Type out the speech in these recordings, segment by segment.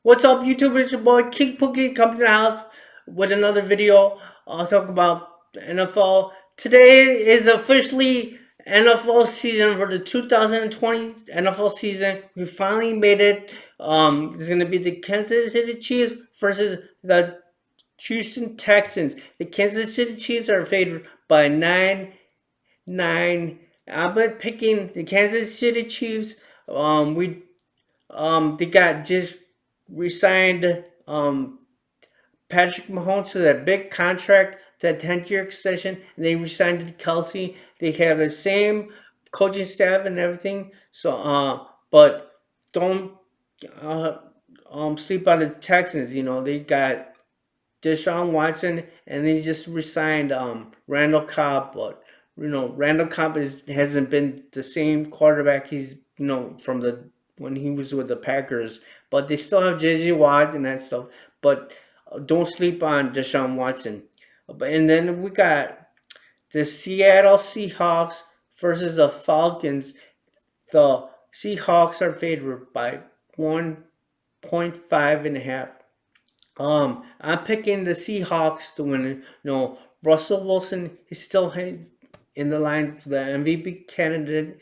What's up, YouTube? It's your boy King Pookie coming out with another video. I'll talk about the NFL. Today is officially NFL season for the 2020 NFL season. We finally made it. It's gonna be the Kansas City Chiefs versus the Houston Texans. The Kansas City Chiefs are favored by 9. I've been picking the Kansas City Chiefs. We they got just re-signed Patrick Mahomes to that big contract, that 10-year extension, and they re-signed Kelsey. They have the same coaching staff and everything. So, but don't uh, sleep on the Texans. They got Deshaun Watson, and they just re-signed Randall Cobb. But Randall Cobb hasn't been the same quarterback he's from the when he was with the Packers. But they still have JJ Watt and that stuff. But don't sleep on Deshaun Watson. And then we got the Seattle Seahawks versus the Falcons. The Seahawks are favored by 1.5 and a half. I'm picking the Seahawks to win. Russell Wilson is still in the line for the MVP candidate.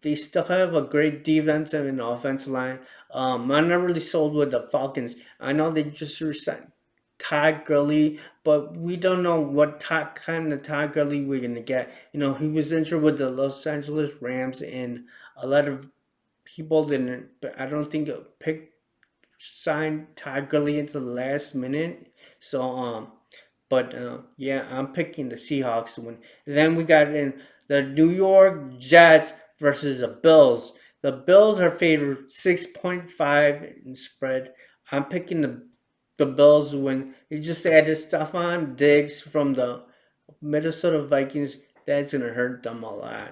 They still have a great defensive and offensive line. I'm not really sold with the Falcons. I know they just resigned Todd Gurley, but we don't know what kind of Todd Gurley we're gonna get. He was injured with the Los Angeles Rams, and a lot of people didn't. But I don't think pick signed Todd Gurley into the last minute. So but yeah, I'm picking the Seahawks to win. Then we got in the New York Jets versus the Bills. The Bills are favored 6.5 in spread. I'm picking the Bills to win. They just added Stephon Diggs from the Minnesota Vikings. That's gonna hurt them a lot.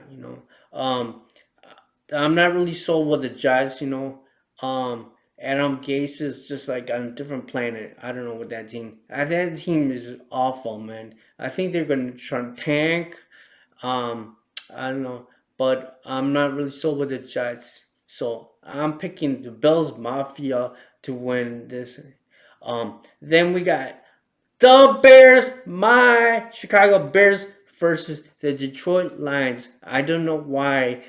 I'm not really sold with the Jets. Adam Gase is just like on a different planet. I don't know what that team. That team is awful, man. I think they're gonna try to tank. I don't know, but I'm not really sold with the Jets. So I'm picking the Bills Mafia to win this. Then we got the Bears, my Chicago Bears versus the Detroit Lions. I don't know why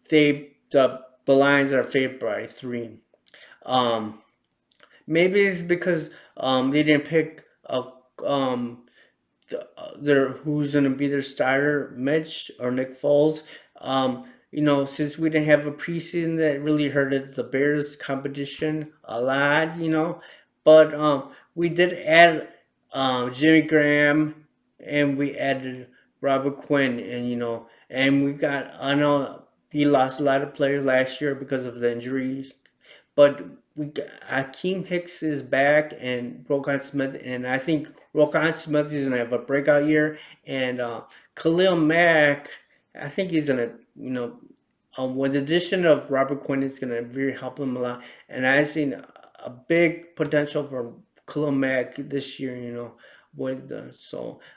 the Lions are favored by 3. Um, Maybe it's because they didn't pick their who's gonna be their starter, Mitch or Nick Foles. Since we didn't have a preseason, that really hurted the Bears competition a lot. But we did add Jimmy Graham, and we added Robert Quinn, and we got I know he lost a lot of players last year because of the injuries, but Akeem Hicks is back and Roquan Smith, and I think Roquan Smith is gonna have a breakout year, and Khalil Mack, I think he's gonna, with the addition of Robert Quinn, it's gonna really help him a lot, and I've seen a big potential for Khalil Mack this year, with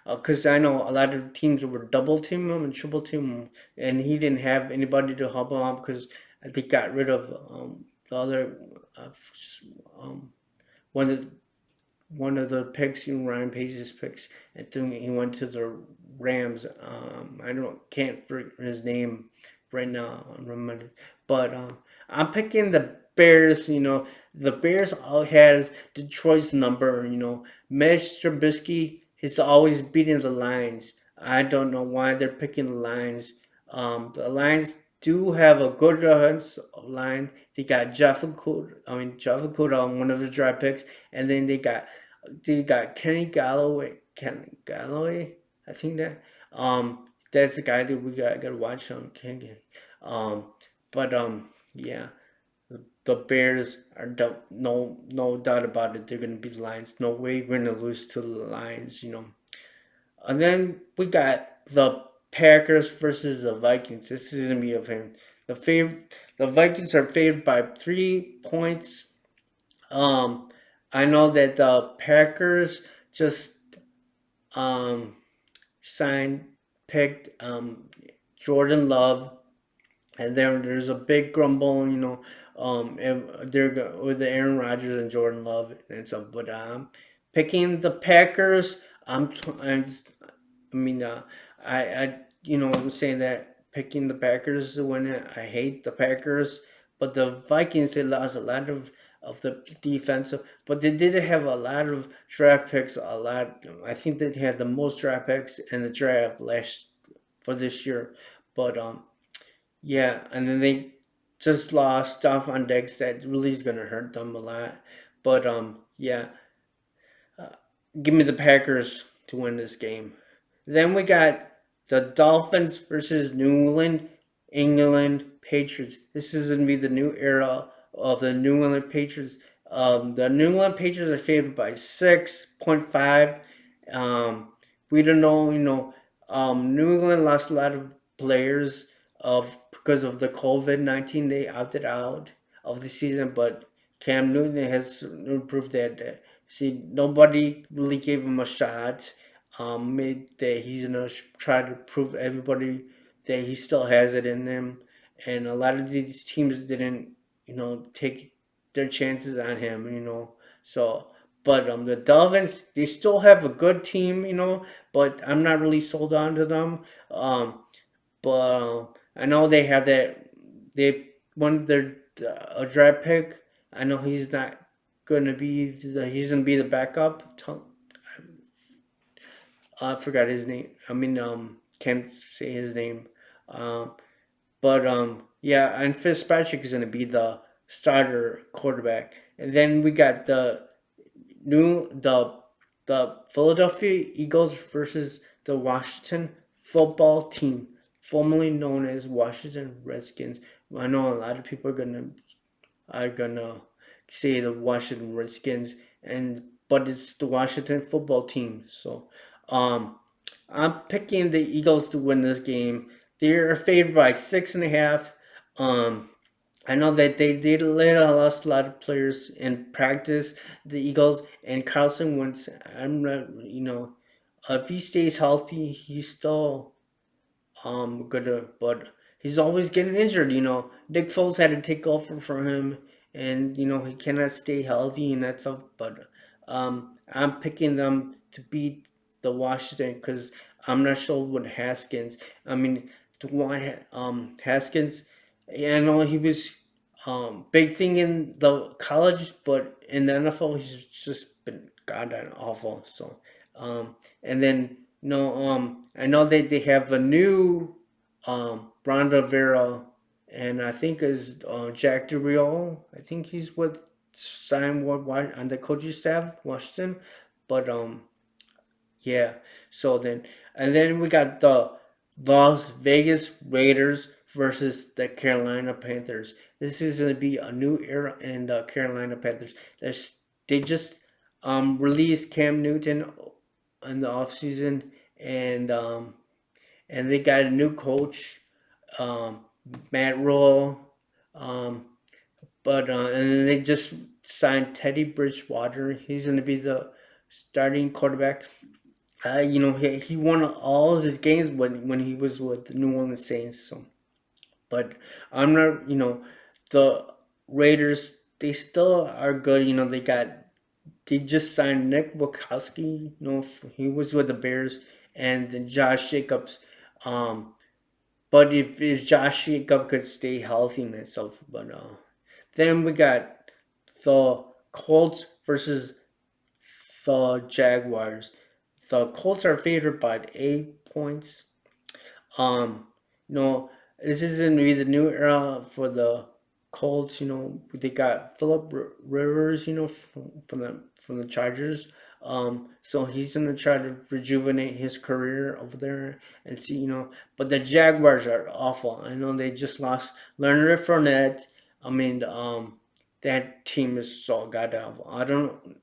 because I know a lot of teams were double team him and triple team him, and he didn't have anybody to help him out because they got rid of the other uh, um, one of one of the picks, Ryan Page's picks. I think he went to the Rams. I don't can't forget his name right now. I remember, but I'm picking the Bears. The Bears all had Detroit's number. Mitch Trubisky is always beating the Lions. I don't know why they're picking the Lions. The Lions do have a good offensive line. They got Jeff Okuda on one of the draft picks, and then they got Kenny Galloway. Kenny Galloway, I think that's the guy that we got to watch on Kenny. Um, but yeah, the Bears are no doubt about it. They're gonna be the Lions. No way we're gonna lose to the Lions. And then we got the Packers versus the Vikings. This is gonna be a fan. The Vikings are favored by 3 points. Um, I know that the Packers just um signed picked Jordan Love, and there's a big grumble. and with the Aaron Rodgers and Jordan Love and stuff. But picking the Packers, I mean, I'm saying that picking the Packers to win it. I hate the Packers, but the Vikings, they lost a lot of the defensive, but they did have a lot of draft picks. A lot, I think they had the most draft picks in the draft last for this year. But yeah, and then they just lost stuff on decks that really is gonna hurt them a lot. But yeah, give me the Packers to win this game. Then we got the Dolphins versus England Patriots. This is going to be the new era of the New England Patriots. The New England Patriots are favored by 6.5. Um, we don't know, New England lost a lot of players of because of the COVID-19. They opted out of the season, but Cam Newton has proved that. See, nobody really gave him a shot. Made that he's gonna try to prove everybody that he still has it in him, and a lot of these teams didn't, take their chances on him, So, but the Dolphins, they still have a good team, but I'm not really sold on to them. But I know they have that they wanted their a draft pick. I know he's not he's gonna be the backup. I forgot his name. Can't say his name. Um, but yeah, and Fitzpatrick is gonna be the starter quarterback, and then we got new the the Philadelphia Eagles versus the Washington football team, formerly known as Washington Redskins. I know a lot of people are gonna say the Washington Redskins, and but it's the Washington football team. So, um, I'm picking the Eagles to win this game. They're favored by 6.5. Um, I know that they did lost a lot of players in practice. The Eagles and Carlson Wentz. I'm not, if he stays healthy, he's still gonna, but he's always getting injured. Nick Foles had to take over for him, and he cannot stay healthy and that stuff. But I'm picking them to beat the Washington because I'm not sure with Haskins. I mean, to want Haskins, yeah, I know he was big thing in the college, but in the NFL he's just been goddamn awful. So and then I know they have a new Ron Rivera, and I think is Jack DeReal. I think he's with signed on the coaching staff Washington, but yeah. So then, and then we got the Las Vegas Raiders versus the Carolina Panthers. This is going to be a new era in the Carolina Panthers. They just released Cam Newton in the offseason, and and they got a new coach, um, Matt Rule, um, but and then they just signed Teddy Bridgewater. He's going to be the starting quarterback. He won all of his games when he was with the New Orleans Saints. So, but I'm not. The Raiders. They still are good. They just signed Nick Bukowski. He was with the Bears, and then Josh Jacobs. Um, but if Josh Jacobs could stay healthy and itself, but then we got the Colts versus the Jaguars. The Colts are favored by 8 points. Um, you know, this is gonna be the new era for the Colts. They got Philip Rivers. From the Chargers. So he's gonna try to rejuvenate his career over there and see. But the Jaguars are awful. I know they just lost Leonard Fournette. I mean, that team is so goddamn. I don't.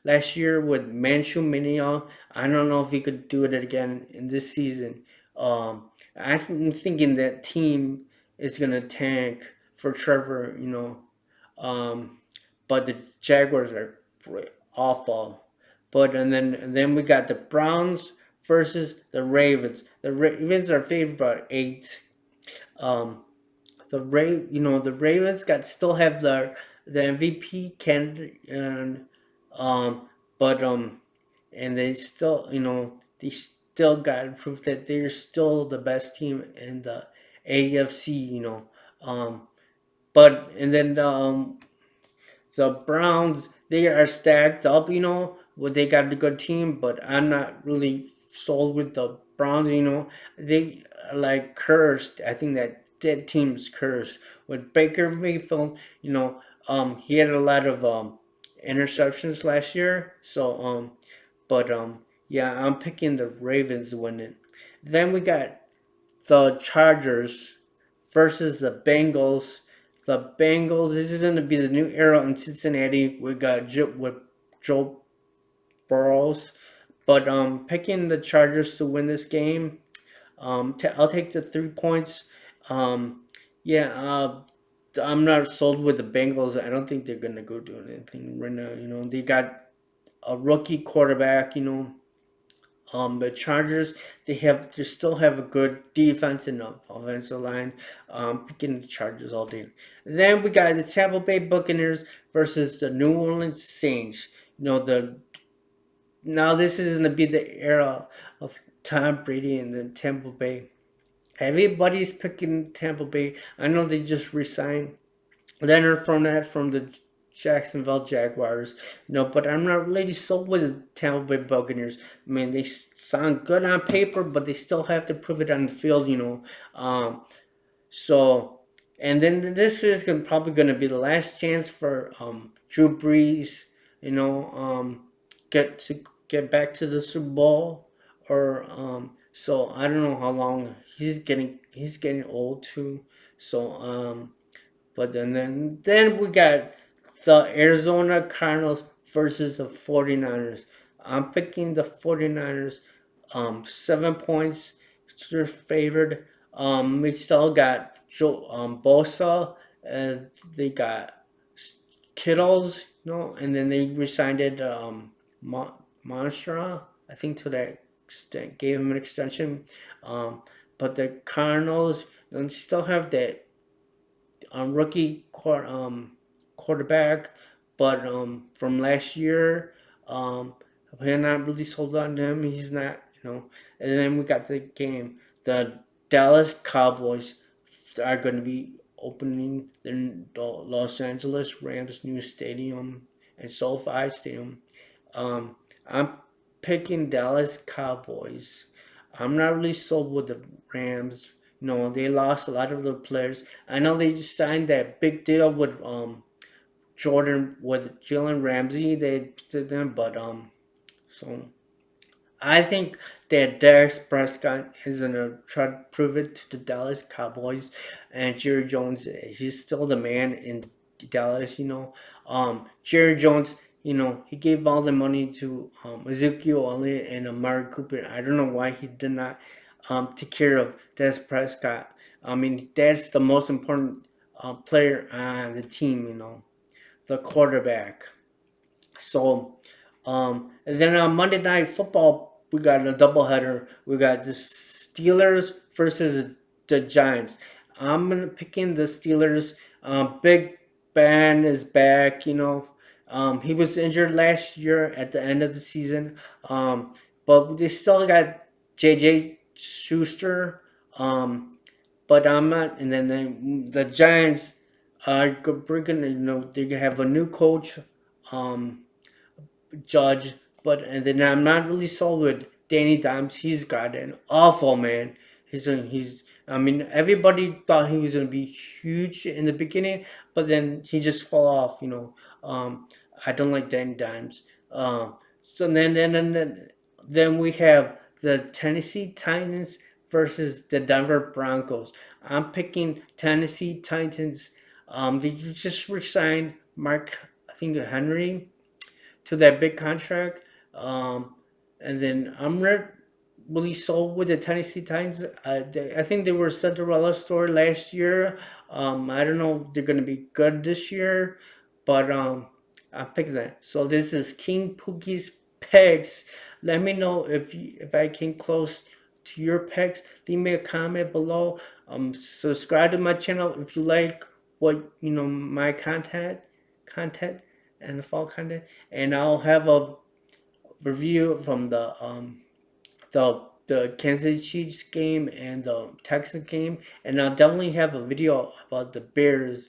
Last year with Manchu Mania, I don't know if he could do it again in this season. I'm thinking that team is gonna tank for Trevor. Um, but the Jaguars are awful. But and then we got the Browns versus the Ravens. The Ravens are favored by 8. Um, the Ravens got still have the MVP candidate, and um, but and they still got to prove that they're still the best team in the AFC. Um, but and then the Browns, they are stacked up, but they got a good team, but I'm not really sold with the Browns, They are like cursed. I think that team's cursed. With Baker Mayfield, he had a lot of interceptions last year. So but yeah, I'm picking the Ravens winning. Then we got the Chargers versus the Bengals. The Bengals. This is going to be the new era in Cincinnati. We got with Joe Burrows, but picking the Chargers to win this game. I'll take the 3 points. Um, yeah. I'm not sold with the Bengals. I don't think they're gonna go do anything right now. They got a rookie quarterback. The Chargers, they still have a good defense and offensive line. Picking the Chargers all day. Then we got the Tampa Bay Buccaneers versus the New Orleans Saints. The Now this is gonna be the era of Tom Brady and then Tampa Bay. Everybody's picking Tampa Bay. I know they just resigned Leonard Fournette from the Jacksonville Jaguars. But I'm not really sold with the Tampa Bay Buccaneers. I mean, they sound good on paper, but they still have to prove it on the field. So, and then this is probably going to be the last chance for Drew Brees, you know, get to get back to the Super Bowl, or so I don't know how long he's getting old too. So but then we got the Arizona Cardinals versus the 49ers. I'm picking the 49ers. 7 points. They're favored. We still got Bosa. And they got Kittles, and then they resigned it Monstra, I think, to that extent, gave him an extension. Um, but the Cardinals and still have that rookie quarterback, but from last year, um, we're not really sold on him. He's not. And then we got the game. The Dallas Cowboys are going to be opening the Los Angeles Rams new stadium and SoFi Stadium. I'm picking Dallas Cowboys. I'm not really sold with the Rams. They lost a lot of their players. I know they just signed that big deal with Jordan with Jalen Ramsey. They did them, but so I think that Dak Prescott is gonna try to prove it to the Dallas Cowboys, and Jerry Jones, he's still the man in Dallas. Jerry Jones, he gave all the money to Ezekiel Elliott and Amari Cooper. I don't know why he did not take care of Dak Prescott. I mean, that's the most important player on the team. The quarterback. So, and then on Monday Night Football, we got a doubleheader. We got the Steelers versus the Giants. I'm gonna pick in the Steelers. Big Ben is back. He was injured last year at the end of the season. But they still got JJ Schuster. But I'm not. And then the Giants are bringing. They have a new coach. Um, Judge, but and then I'm not really sold with Danny Dimes. He's got an awful man. He's. I mean, everybody thought he was gonna be huge in the beginning, but then he just fall off. I don't like Danny Dimes. So then we have the Tennessee Titans versus the Denver Broncos. I'm picking Tennessee Titans. They just resigned Mark, I think, Henry to that big contract. Um, and then I'm really sold with the Tennessee Titans. I think they were Cinderella story last year. I don't know if they're gonna be good this year, but I picked that. So this is King Pookie's Pegs. Let me know if I came close to your picks. Leave me a comment below. Subscribe to my channel if you like what my content and the fall content. And I'll have a review from the Kansas Chiefs game and the Texans game, and I'll definitely have a video about the Bears.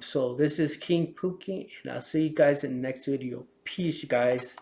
So this is King Pookie, and I'll see you guys in the next video. Peace, you guys.